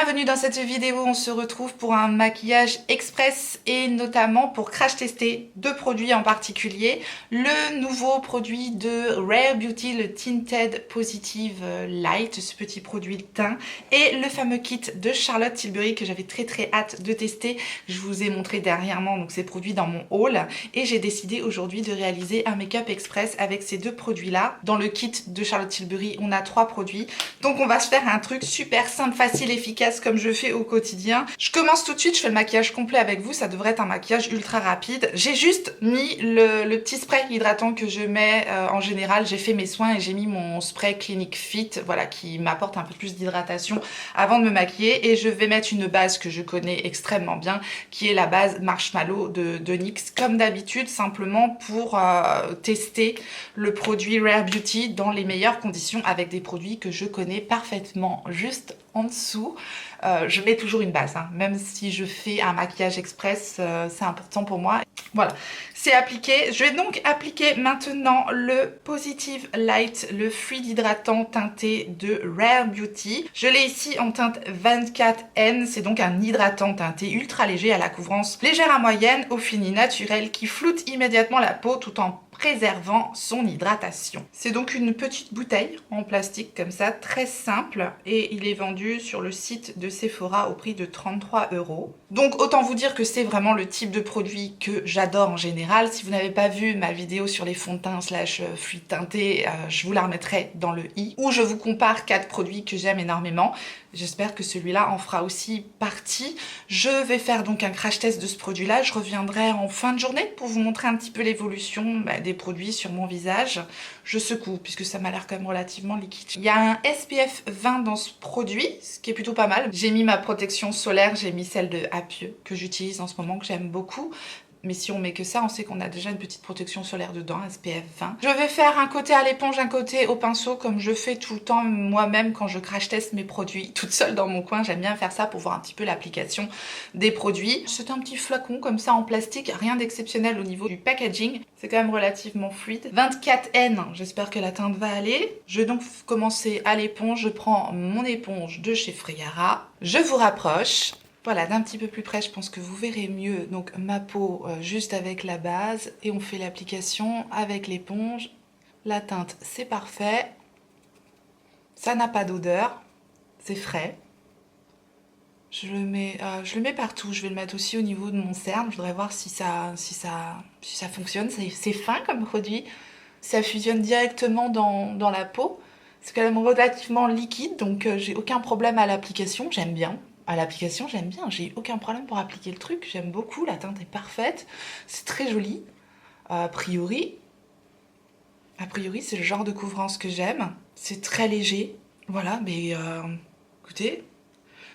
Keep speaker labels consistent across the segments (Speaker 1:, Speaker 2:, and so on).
Speaker 1: Bienvenue dans cette vidéo, on se retrouve pour un maquillage express et notamment pour crash tester deux produits en particulier. Le nouveau produit de Rare Beauty, le Tinted Positive Light, ce petit produit de teint, et le fameux kit de Charlotte Tilbury que j'avais très hâte de tester. Je vous ai montré dernièrement donc ces produits dans mon haul et j'ai décidé aujourd'hui de réaliser un make-up express avec ces deux produits là. Dans le kit de Charlotte Tilbury, on a 3 produits, donc on va se faire un truc super simple, facile, efficace comme je fais au quotidien. Je commence tout de suite, je fais le maquillage complet avec vous, ça devrait être un maquillage ultra rapide. J'ai juste mis le petit spray hydratant que je mets en général. J'ai fait mes soins et j'ai mis mon spray Clinique Fit, voilà, qui m'apporte un peu plus d'hydratation avant de me maquiller. Et je vais mettre une base que je connais extrêmement bien, qui est la base Marshmallow de NYX, comme d'habitude, simplement pour tester le produit Rare Beauty dans les meilleures conditions avec des produits que je connais parfaitement. Juste en dessous, je mets toujours une base, hein. Même si je fais un maquillage express, c'est important pour moi. Voilà, c'est appliqué. Je vais donc appliquer maintenant le Positive Light, le fluide hydratant teinté de Rare Beauty. Je l'ai ici en teinte 24N, c'est donc un hydratant teinté ultra léger à la couvrance légère à moyenne, au fini naturel, qui floute immédiatement la peau tout en préservant son hydratation. C'est donc une petite bouteille en plastique comme ça, très simple, et il est vendu sur le site de Sephora au prix de 33 €. Donc autant vous dire que c'est vraiment le type de produit que j'adore en général. Si vous n'avez pas vu ma vidéo sur les fonds de teint slash fluide teinté, je vous la remettrai dans le i, où je vous compare 4 produits que j'aime énormément. J'espère que celui-là en fera aussi partie. Je vais faire donc un crash test de ce produit-là. Je reviendrai en fin de journée pour vous montrer un petit peu l'évolution des produits sur mon visage. Je secoue puisque ça m'a l'air quand même relativement liquide. Il y a un SPF 20 dans ce produit, ce qui est plutôt pas mal. J'ai mis ma protection solaire, j'ai mis celle de Apieux que j'utilise en ce moment, que j'aime beaucoup. Mais si on met que ça, on sait qu'on a déjà une petite protection solaire dedans, SPF 20. Je vais faire un côté à l'éponge, un côté au pinceau, comme je fais tout le temps moi-même quand je crash teste mes produits toute seule dans mon coin. J'aime bien faire ça pour voir un petit peu l'application des produits. C'est un petit flacon comme ça en plastique, rien d'exceptionnel au niveau du packaging. C'est quand même relativement fluide. 24N, j'espère que la teinte va aller. Je vais donc commencer à l'éponge. Je prends mon éponge de chez Friara. Je vous rapproche. Voilà, d'un petit peu plus près, je pense que vous verrez mieux donc ma peau juste avec la base, et on fait l'application avec l'éponge. La teinte, c'est parfait. Ça n'a pas d'odeur, c'est frais. Je le mets partout. Je vais le mettre aussi au niveau de mon cerne. Je voudrais voir si ça fonctionne. C'est fin comme produit. Ça fusionne directement dans la peau. C'est quand même relativement liquide, donc j'ai aucun problème à l'application. J'aime bien. À l'application, j'aime bien, j'ai aucun problème pour appliquer le truc, j'aime beaucoup, la teinte est parfaite, c'est très joli. A priori, c'est le genre de couvrance que j'aime, c'est très léger, voilà, mais écoutez,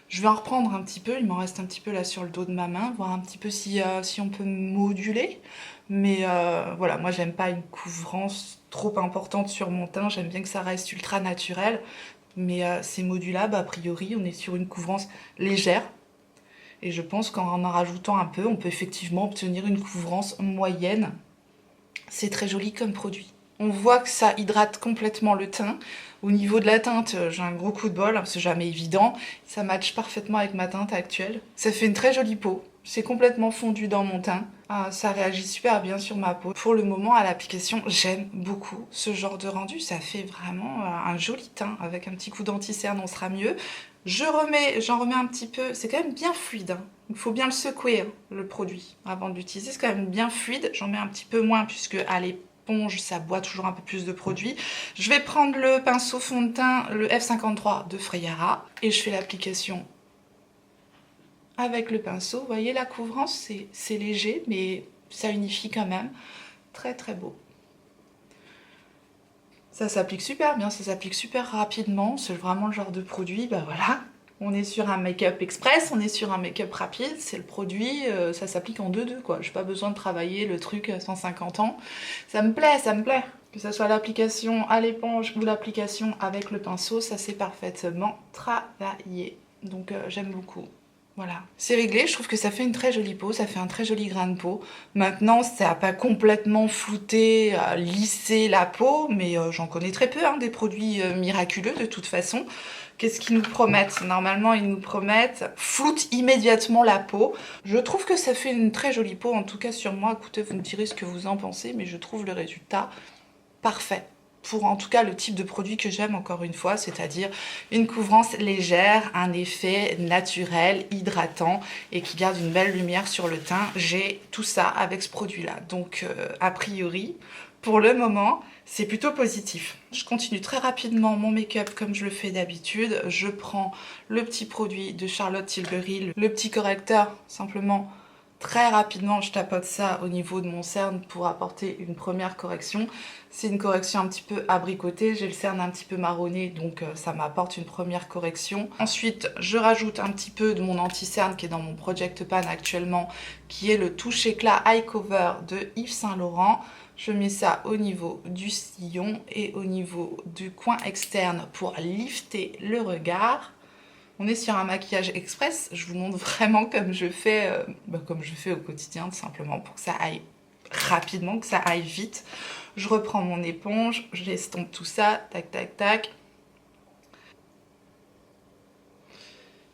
Speaker 1: je vais en reprendre un petit peu, il m'en reste un petit peu là sur le dos de ma main, voir un petit peu si on peut moduler, mais voilà, moi j'aime pas une couvrance trop importante sur mon teint, j'aime bien que ça reste ultra naturel. Mais c'est modulable, a priori, on est sur une couvrance légère. Et je pense qu'en en rajoutant un peu, on peut effectivement obtenir une couvrance moyenne. C'est très joli comme produit. On voit que ça hydrate complètement le teint. Au niveau de la teinte, j'ai un gros coup de bol, c'est jamais évident. Ça matche parfaitement avec ma teinte actuelle. Ça fait une très jolie peau. C'est complètement fondu dans mon teint. Ça réagit super bien sur ma peau. Pour le moment, à l'application, j'aime beaucoup ce genre de rendu. Ça fait vraiment un joli teint. Avec un petit coup d'anti-cerne, on sera mieux. J'en remets un petit peu. C'est quand même bien fluide, hein. Il faut bien le secouer, hein, le produit, avant de l'utiliser. C'est quand même bien fluide. J'en mets un petit peu moins puisque à l'éponge, ça boit toujours un peu plus de produit. Je vais prendre le pinceau fond de teint, le F53 de Friara. Et je fais l'application avec le pinceau. Vous voyez, la couvrance, c'est léger, mais ça unifie quand même. Très beau. Ça s'applique super bien, ça s'applique super rapidement. C'est vraiment le genre de produit, bah voilà. On est sur un make-up express, on est sur un make-up rapide. C'est le produit, ça s'applique en 2-2, quoi. J'ai pas besoin de travailler le truc 150 ans. Ça me plaît, ça me plaît. Que ce soit l'application à l'éponge ou l'application avec le pinceau, ça c'est parfaitement travaillé. Donc j'aime beaucoup. Voilà, c'est réglé, je trouve que ça fait une très jolie peau, ça fait un très joli grain de peau. Maintenant, ça n'a pas complètement flouté, lissé la peau, mais j'en connais très peu, hein, des produits miraculeux de toute façon. Qu'est-ce qu'ils nous promettent? Normalement, ils nous promettent floutent immédiatement la peau. Je trouve que ça fait une très jolie peau, en tout cas sur moi. Écoutez, vous me direz ce que vous en pensez, mais je trouve le résultat parfait. Pour en tout cas le type de produit que j'aime encore une fois, c'est-à-dire une couvrance légère, un effet naturel, hydratant et qui garde une belle lumière sur le teint. J'ai tout ça avec ce produit-là. Donc a priori, pour le moment, c'est plutôt positif. Je continue très rapidement mon make-up comme je le fais d'habitude. Je prends le petit produit de Charlotte Tilbury, le petit correcteur simplement. Très rapidement, je tapote ça au niveau de mon cerne pour apporter une première correction. C'est une correction un petit peu abricotée, j'ai le cerne un petit peu marronné, donc ça m'apporte une première correction. Ensuite, je rajoute un petit peu de mon anti-cerne qui est dans mon Project Pan actuellement, qui est le Touche Éclat Eye Cover de Yves Saint Laurent. Je mets ça au niveau du sillon et au niveau du coin externe pour lifter le regard. On est sur un maquillage express, je vous montre vraiment comme je fais au quotidien, tout simplement, pour que ça aille rapidement, que ça aille vite. Je reprends mon éponge, j'estompe tout ça, tac tac tac.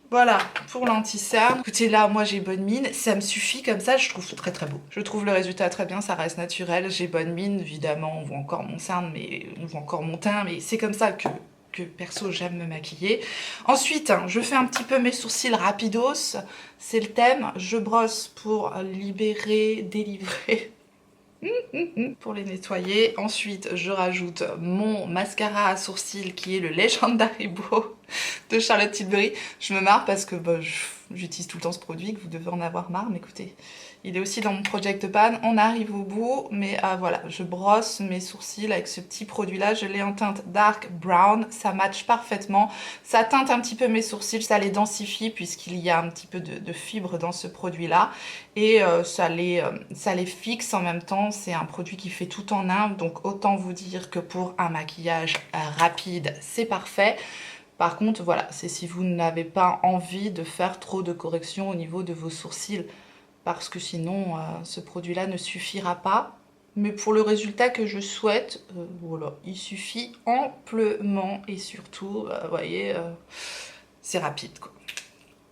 Speaker 1: Voilà, pour l'anti-cerne. Écoutez, là, moi j'ai bonne mine, ça me suffit comme ça, je trouve très très beau. Je trouve le résultat très bien, ça reste naturel, j'ai bonne mine, évidemment, on voit encore mon cerne, mais on voit encore mon teint, mais c'est comme ça que perso j'aime me maquiller. Ensuite, je fais un petit peu mes sourcils rapidos, c'est le thème. Je brosse pour libérer, délivrer, pour les nettoyer. Ensuite, je rajoute mon mascara à sourcils qui est le Legendary Brow de Charlotte Tilbury. Je me marre parce que j'utilise tout le temps ce produit, que vous devez en avoir marre, mais écoutez, il est aussi dans mon Project Pan. On arrive au bout, mais voilà, je brosse mes sourcils avec ce petit produit-là. Je l'ai en teinte Dark Brown, ça match parfaitement. Ça teinte un petit peu mes sourcils, ça les densifie puisqu'il y a un petit peu de fibre dans ce produit-là. Et ça les fixe en même temps. C'est un produit qui fait tout en un, donc autant vous dire que pour un maquillage rapide, c'est parfait. Par contre, voilà, c'est si vous n'avez pas envie de faire trop de corrections au niveau de vos sourcils, parce que sinon ce produit-là ne suffira pas. Mais pour le résultat que je souhaite, voilà, il suffit amplement et surtout, vous voyez, c'est rapide quoi.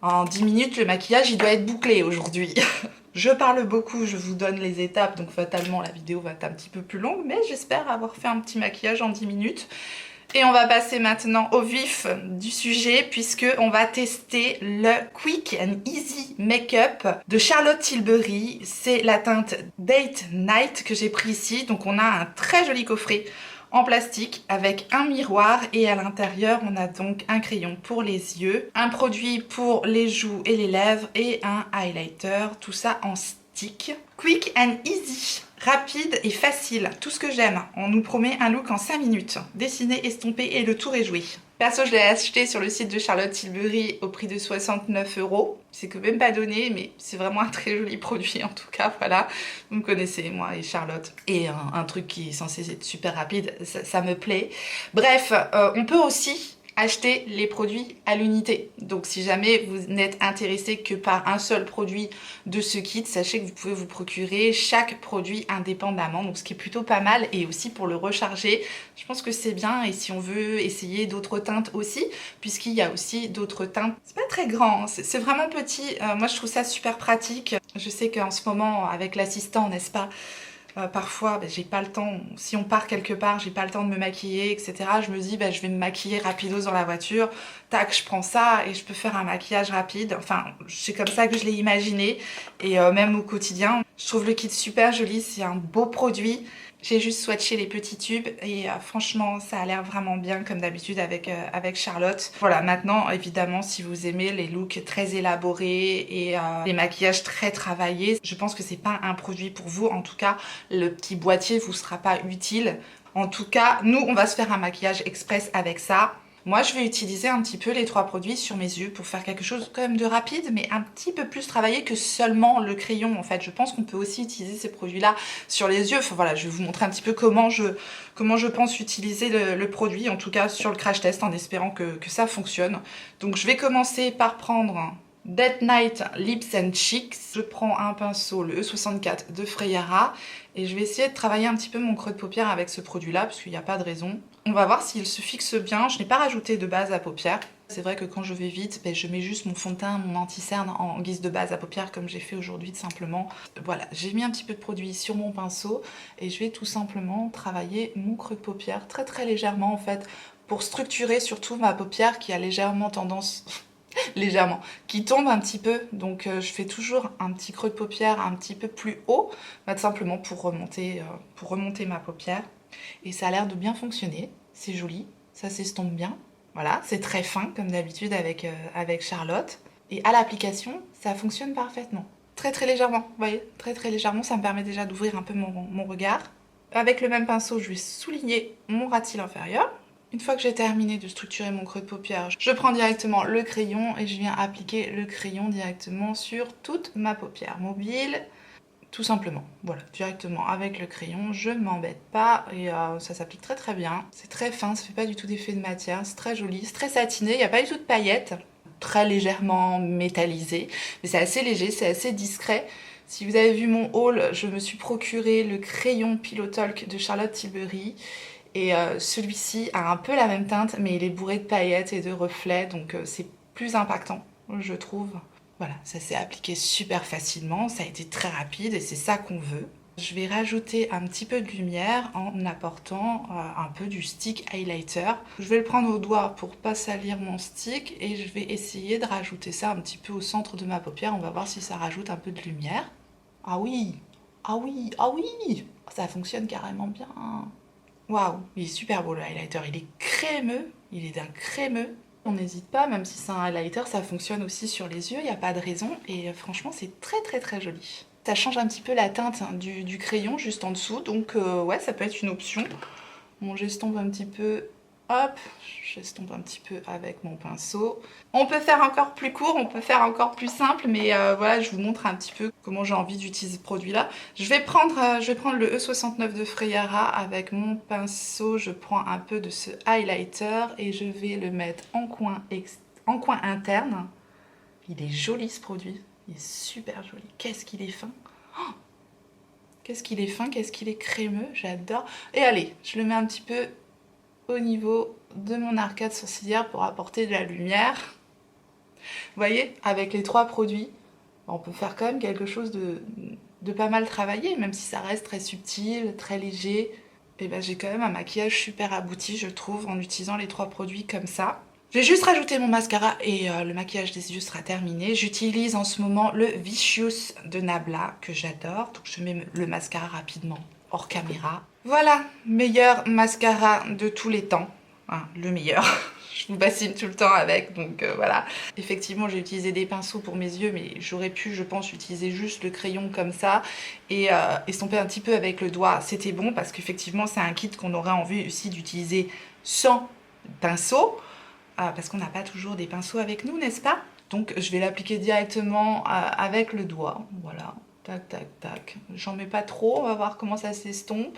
Speaker 1: En 10 minutes, le maquillage il doit être bouclé aujourd'hui. Je parle beaucoup, je vous donne les étapes, donc fatalement la vidéo va être un petit peu plus longue, mais j'espère avoir fait un petit maquillage en 10 minutes. Et on va passer maintenant au vif du sujet puisque on va tester le Quick and Easy Makeup de Charlotte Tilbury. C'est la teinte Date Night que j'ai pris ici. Donc on a un très joli coffret en plastique avec un miroir et à l'intérieur on a donc un crayon pour les yeux, un produit pour les joues et les lèvres et un highlighter, tout ça en stick. Quick and Easy, rapide et facile, tout ce que j'aime. On nous promet un look en 5 minutes, dessiné, estompé et le tour est joué. Perso, je l'ai acheté sur le site de Charlotte Tilbury au prix de 69 €. C'est quand même pas donné, mais c'est vraiment un très joli produit en tout cas, voilà. Vous me connaissez, moi et Charlotte. Et un truc qui est censé être super rapide, ça me plaît. Bref, on peut aussi acheter les produits à l'unité. Donc si jamais vous n'êtes intéressé que par un seul produit de ce kit, sachez que vous pouvez vous procurer chaque produit indépendamment, donc ce qui est plutôt pas mal. Et aussi pour le recharger, je pense que c'est bien. Et si on veut essayer d'autres teintes aussi, puisqu'il y a aussi d'autres teintes, c'est pas très grand, c'est vraiment petit. Moi je trouve ça super pratique. Je sais qu'en ce moment avec l'assistant, n'est-ce pas, parfois j'ai pas le temps, si on part quelque part j'ai pas le temps de me maquiller etc, je me dis je vais me maquiller rapidos dans la voiture, tac je prends ça et je peux faire un maquillage rapide, enfin c'est comme ça que je l'ai imaginé. Et même au quotidien je trouve le kit super joli, c'est un beau produit. J'ai juste swatché les petits tubes et franchement ça a l'air vraiment bien comme d'habitude avec Charlotte. Voilà, maintenant évidemment si vous aimez les looks très élaborés et les maquillages très travaillés, je pense que c'est pas un produit pour vous. En tout cas le petit boîtier vous sera pas utile. En tout cas nous on va se faire un maquillage express avec ça. Moi je vais utiliser un petit peu les 3 produits sur mes yeux pour faire quelque chose quand même de rapide, mais un petit peu plus travaillé que seulement le crayon en fait. Je pense qu'on peut aussi utiliser ces produits là sur les yeux. Enfin voilà, je vais vous montrer un petit peu comment je pense utiliser le produit, en tout cas sur le crash test, en espérant que ça fonctionne. Donc je vais commencer par prendre That Night Lips and Cheeks. Je prends un pinceau, le E64 de Freyara, et je vais essayer de travailler un petit peu mon creux de paupière avec ce produit-là, parce qu'il n'y a pas de raison. On va voir s'il se fixe bien. Je n'ai pas rajouté de base à paupières. C'est vrai que quand je vais vite, je mets juste mon fond de teint, mon anti-cerne en guise de base à paupières, comme j'ai fait aujourd'hui tout simplement. Voilà, j'ai mis un petit peu de produit sur mon pinceau, et je vais tout simplement travailler mon creux de paupière très très légèrement en fait, pour structurer surtout ma paupière qui a légèrement tendance... légèrement, qui tombe un petit peu, donc je fais toujours un petit creux de paupière un petit peu plus haut, tout simplement pour remonter ma paupière, et ça a l'air de bien fonctionner, c'est joli, ça s'estompe bien, voilà, c'est très fin comme d'habitude avec Charlotte, et à l'application, ça fonctionne parfaitement, très très légèrement, vous voyez, très très légèrement, ça me permet déjà d'ouvrir un peu mon regard. Avec le même pinceau, je vais souligner mon ras de cils inférieur. Une fois que j'ai terminé de structurer mon creux de paupière, je prends directement le crayon et je viens appliquer le crayon directement sur toute ma paupière mobile, tout simplement. Voilà, directement avec le crayon, je ne m'embête pas et ça s'applique très très bien. C'est très fin, ça fait pas du tout d'effet de matière, c'est très joli, c'est très satiné, il n'y a pas du tout de paillettes, très légèrement métallisé, mais c'est assez léger, c'est assez discret. Si vous avez vu mon haul, je me suis procuré le crayon Pillow Talk de Charlotte Tilbury. Et celui-ci a un peu la même teinte, mais il est bourré de paillettes et de reflets, donc c'est plus impactant, je trouve. Voilà, ça s'est appliqué super facilement, ça a été très rapide et c'est ça qu'on veut. Je vais rajouter un petit peu de lumière en apportant un peu du stick highlighter. Je vais le prendre au doigt pour pas salir mon stick et je vais essayer de rajouter ça un petit peu au centre de ma paupière. On va voir si ça rajoute un peu de lumière. Ah oui, ah oui, ah oui, ça fonctionne carrément bien. Waouh, il est super beau le highlighter, il est crémeux, il est d'un crémeux. On n'hésite pas, même si c'est un highlighter, ça fonctionne aussi sur les yeux, il n'y a pas de raison. Et franchement, c'est très très très joli. Ça change un petit peu la teinte du crayon juste en dessous, donc ouais, ça peut être une option. Bon, j'estompe un petit peu, hop, j'estompe un petit peu avec mon pinceau. On peut faire encore plus court, on peut faire encore plus simple, mais voilà, je vous montre un petit peu comment j'ai envie d'utiliser ce produit-là. Je vais prendre le E69 de Freyara avec mon pinceau. Je prends un peu de ce highlighter et je vais le mettre en coin interne. Il est joli ce produit, il est super joli. Qu'est-ce qu'il est fin! Oh, qu'est-ce qu'il est fin, qu'est-ce qu'il est crémeux, j'adore. Et allez, je le mets un petit peu au niveau de mon arcade sourcilière pour apporter de la lumière. Vous voyez, avec les trois produits, on peut faire quand même quelque chose de pas mal travaillé, même si ça reste très subtil, très léger. Et ben j'ai quand même un maquillage super abouti, je trouve, en utilisant les trois produits comme ça. J'ai juste rajouté mon mascara et le maquillage des yeux sera terminé. J'utilise en ce moment le Vicious de Nabla, que j'adore. Donc je mets le mascara rapidement, hors caméra. Voilà, meilleur mascara de tous les temps. Hein, le meilleur. Je vous bassine tout le temps avec, donc voilà. Effectivement, j'ai utilisé des pinceaux pour mes yeux, mais j'aurais pu, je pense, utiliser juste le crayon comme ça et estomper un petit peu avec le doigt. C'était bon parce qu'effectivement, c'est un kit qu'on aurait envie aussi d'utiliser sans pinceau. Parce qu'on n'a pas toujours des pinceaux avec nous, n'est-ce pas? Donc je vais l'appliquer directement avec le doigt, voilà, tac tac tac. J'en mets pas trop, on va voir comment ça s'estompe.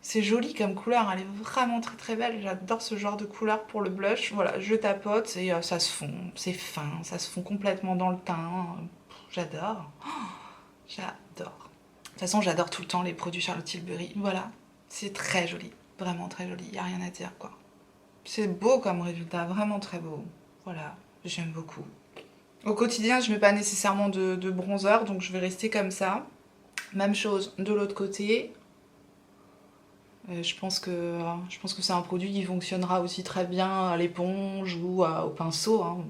Speaker 1: C'est joli comme couleur, elle est vraiment très très belle, j'adore ce genre de couleur pour le blush. Voilà, je tapote et ça se fond, c'est fin, ça se fond complètement dans le teint, j'adore, j'adore. De toute façon, j'adore tout le temps les produits Charlotte Tilbury, voilà, c'est très joli, vraiment très joli, il n'y a rien à dire quoi. C'est beau comme résultat, vraiment très beau. Voilà, j'aime beaucoup. Au quotidien, je ne mets pas nécessairement de bronzer, donc je vais rester comme ça. Même chose de l'autre côté. Je pense que c'est un produit qui fonctionnera aussi très bien à l'éponge ou au pinceau. Hein.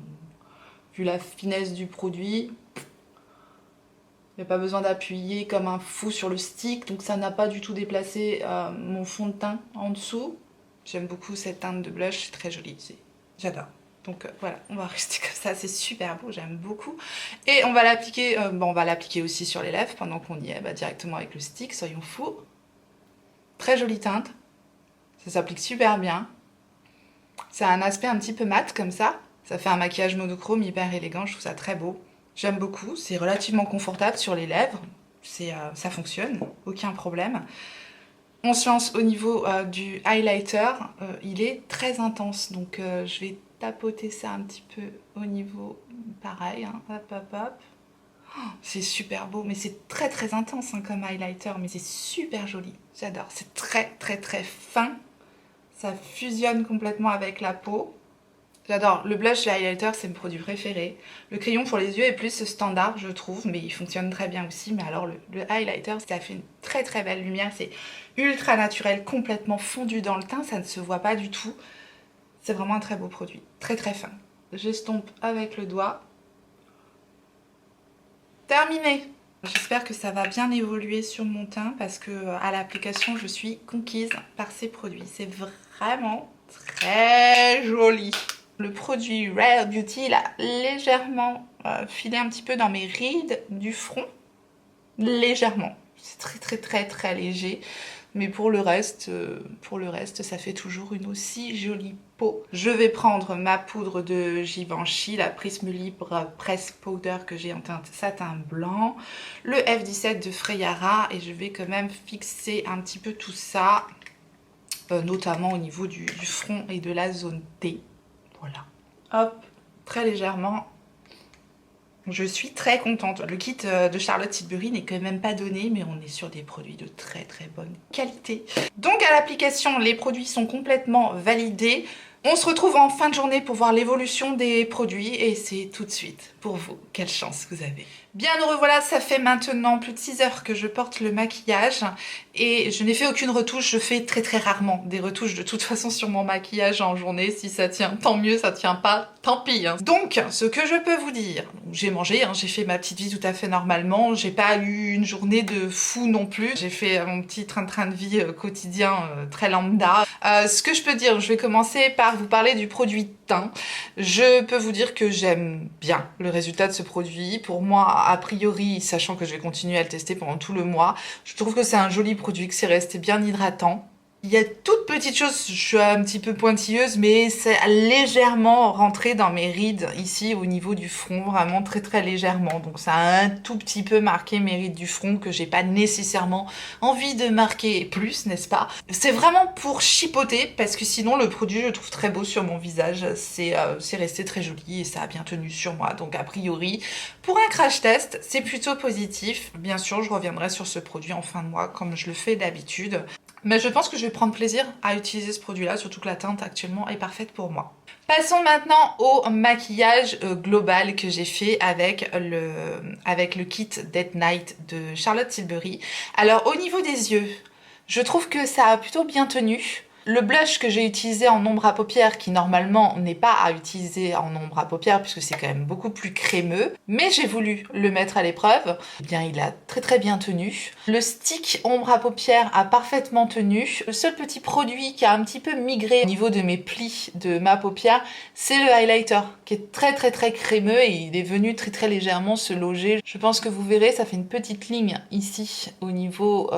Speaker 1: Vu la finesse du produit, il n'y a pas besoin d'appuyer comme un fou sur le stick, donc ça n'a pas du tout déplacé mon fond de teint en dessous. J'aime beaucoup cette teinte de blush, c'est très joli, j'adore. Donc voilà, on va rester comme ça, c'est super beau, j'aime beaucoup. Et on va l'appliquer aussi sur les lèvres pendant qu'on y est, directement avec le stick, soyons fous. Très jolie teinte, ça s'applique super bien. Ça a un aspect un petit peu mat comme ça fait un maquillage monochrome hyper élégant, je trouve ça très beau. J'aime beaucoup, c'est relativement confortable sur les lèvres, ça fonctionne, aucun problème. On se lance au niveau du highlighter, il est très intense, donc je vais tapoter ça un petit peu au niveau, pareil, hein, hop hop hop. Oh, c'est super beau, mais c'est très très intense hein, comme highlighter, mais c'est super joli, j'adore. C'est très très très fin, ça fusionne complètement avec la peau. J'adore, le blush, le highlighter, c'est mon produit préféré. Le crayon pour les yeux est plus standard, je trouve, mais il fonctionne très bien aussi. Mais alors, le highlighter, ça fait une très très belle lumière. C'est ultra naturel, complètement fondu dans le teint, ça ne se voit pas du tout. C'est vraiment un très beau produit, très très fin. J'estompe avec le doigt. Terminé! J'espère que ça va bien évoluer sur mon teint parce que à l'application, je suis conquise par ces produits. C'est vraiment très joli. Le produit Rare Beauty, il a légèrement filé un petit peu dans mes rides du front. Légèrement. C'est très très très très léger. Mais pour le reste, ça fait toujours une aussi jolie peau. Je vais prendre ma poudre de Givenchy, la Prisme Libre Press Powder que j'ai en teinte satin blanc. Le F17 de Freyara et je vais quand même fixer un petit peu tout ça. Notamment au niveau du front et de la zone T. Voilà. Hop, très légèrement. Je suis très contente. Le kit de Charlotte Tilbury n'est quand même pas donné, mais on est sur des produits de très très bonne qualité. Donc à l'application, les produits sont complètement validés. On se retrouve en fin de journée pour voir l'évolution des produits et c'est tout de suite pour vous. Quelle chance vous avez. Bien nous revoilà, ça fait maintenant plus de 6 heures que je porte le maquillage et je n'ai fait aucune retouche. Je fais très très rarement des retouches de toute façon sur mon maquillage en journée. Si ça tient, tant mieux, ça tient pas, tant pis. Hein. Donc, ce que je peux vous dire, j'ai mangé, hein, j'ai fait ma petite vie tout à fait normalement. J'ai pas eu une journée de fou non plus. J'ai fait mon petit train de vie quotidien très lambda. Ce que je peux dire, je vais commencer par vous parler du produit teint. Je peux vous dire que j'aime bien le résultat de ce produit. Pour moi, a priori, sachant que je vais continuer à le tester pendant tout le mois, je trouve que c'est un joli produit, que c'est resté bien hydratant. Il y a toutes petites choses, je suis un petit peu pointilleuse, mais c'est légèrement rentré dans mes rides ici au niveau du front, vraiment très très légèrement. Donc ça a un tout petit peu marqué mes rides du front que j'ai pas nécessairement envie de marquer plus, n'est-ce pas? C'est vraiment pour chipoter parce que sinon le produit je le trouve très beau sur mon visage, c'est resté très joli et ça a bien tenu sur moi. Donc a priori, pour un crash test, c'est plutôt positif. Bien sûr, je reviendrai sur ce produit en fin de mois comme je le fais d'habitude. Mais je pense que je vais prendre plaisir à utiliser ce produit-là, surtout que la teinte actuellement est parfaite pour moi. Passons maintenant au maquillage global que j'ai fait avec le kit Dead Night de Charlotte Tilbury. Alors au niveau des yeux, je trouve que ça a plutôt bien tenu. Le blush que j'ai utilisé en ombre à paupières, qui normalement n'est pas à utiliser en ombre à paupières puisque c'est quand même beaucoup plus crémeux, mais j'ai voulu le mettre à l'épreuve, eh bien il a très très bien tenu. Le stick ombre à paupières a parfaitement tenu. Le seul petit produit qui a un petit peu migré au niveau de mes plis de ma paupière, c'est le highlighter, qui est très très très crémeux et il est venu très très légèrement se loger. Je pense que vous verrez, ça fait une petite ligne ici au niveau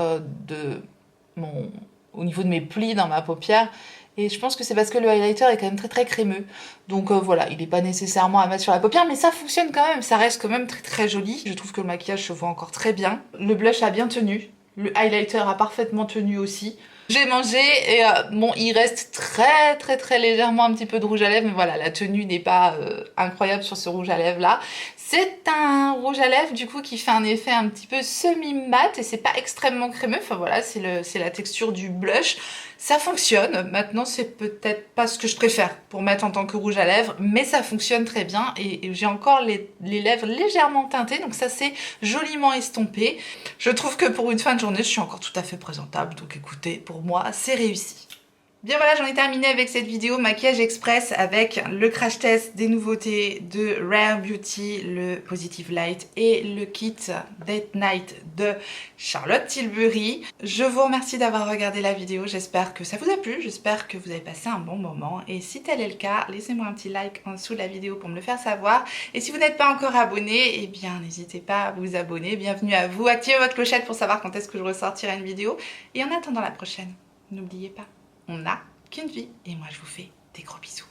Speaker 1: au niveau de mes plis dans ma paupière et je pense que c'est parce que le highlighter est quand même très très crémeux donc voilà, il n'est pas nécessairement à mettre sur la paupière mais ça fonctionne quand même, ça reste quand même très très joli. Je trouve que le maquillage se voit encore très bien, le blush a bien tenu, le highlighter a parfaitement tenu aussi. J'ai mangé et bon, il reste très très très légèrement un petit peu de rouge à lèvres mais voilà, la tenue n'est pas incroyable sur ce rouge à lèvres là. C'est un rouge à lèvres du coup qui fait un effet un petit peu semi-mat et c'est pas extrêmement crémeux, enfin voilà, c'est la texture du blush. Ça fonctionne, maintenant c'est peut-être pas ce que je préfère pour mettre en tant que rouge à lèvres, mais ça fonctionne très bien et j'ai encore les lèvres légèrement teintées, donc ça c'est joliment estompé. Je trouve que pour une fin de journée, je suis encore tout à fait présentable, donc écoutez, pour moi c'est réussi. Bien voilà, j'en ai terminé avec cette vidéo maquillage express avec le crash test des nouveautés de Rare Beauty, le Positive Light et le kit Dead Night de Charlotte Tilbury. Je vous remercie d'avoir regardé la vidéo, j'espère que ça vous a plu, j'espère que vous avez passé un bon moment et si tel est le cas, laissez-moi un petit like en dessous de la vidéo pour me le faire savoir et si vous n'êtes pas encore abonné, eh bien n'hésitez pas à vous abonner, bienvenue à vous, activez votre clochette pour savoir quand est-ce que je ressortirai une vidéo et en attendant la prochaine, n'oubliez pas, on n'a qu'une vie et moi je vous fais des gros bisous.